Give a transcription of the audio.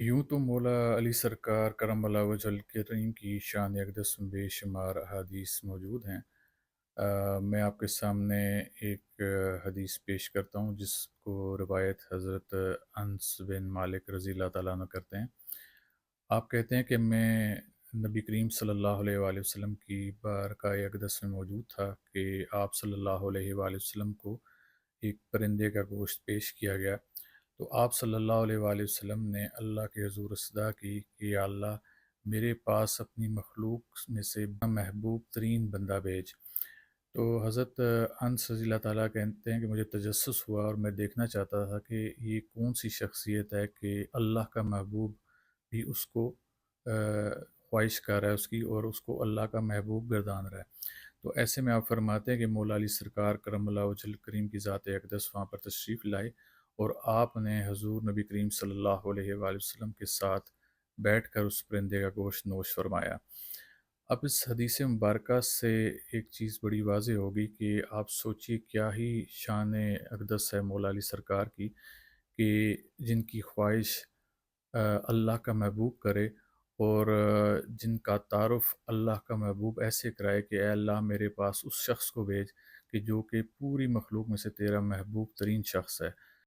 यूँ तो मौला अली सरकार करम अल्लाह वजल करीम की शान अक़दस में बेशुमार अहादीस मौजूद हैं। मैं आपके सामने एक हदीस पेश करता हूँ जिसको रिवायत हज़रत अनस बिन मालिक रज़ी अल्लाह तआला अन्हु करते हैं। आप कहते हैं कि मैं नबी करीम सल्लल्लाहु अलैहि वसल्लम की बारगाह अक़दस में मौजूद था कि आप सल्लल्लाहु अलैहि वसल्लम को एक परिंदे का गोश्त पेश किया गया। तो आप सल्लल्लाहु अलैहि वसल्लम ने अल्लाह के हुज़ूर सदा की कि या अल्लाह मेरे पास अपनी मखलूक में से महबूब तरीन बंदा भेज। तो हज़रत अनस रज़ी अल्लाह ताला कहते हैं कि मुझे तजस्सुस हुआ और मैं देखना चाहता था कि ये कौन-सी शख़्सियत है कि अल्लाह का महबूब भी उसको ख्वाहिश कर रहा है उसकी और उसको अल्लाह का महबूब गर्दान रहा है। तो ऐसे में आप फरमाते हैं कि मौला अली सरकार करमल्लाहु वजहल करीम की ज़ात अक़दस वहाँ पर तशरीफ़ लाए और आपने हज़ूर नबी करीम सल्लल्लाहु अलैहि वसल्लम के साथ बैठकर उस परिंदे का गोश्त नोश फरमाया। अब इस हदीस मुबारक से एक चीज़ बड़ी वाज़ेह होगी कि आप सोचिए क्या ही शान अक़दस है मौला अली सरकार की कि जिनकी ख्वाहिश अल्लाह का महबूब करे और जिनका तारुफ़ अल्लाह का महबूब ऐसे कराए कि ए अल्लाह मेरे पास उस शख़्स को भेज कि जो कि पूरी मखलूक में से तेरा महबूब तरीन शख़्स है।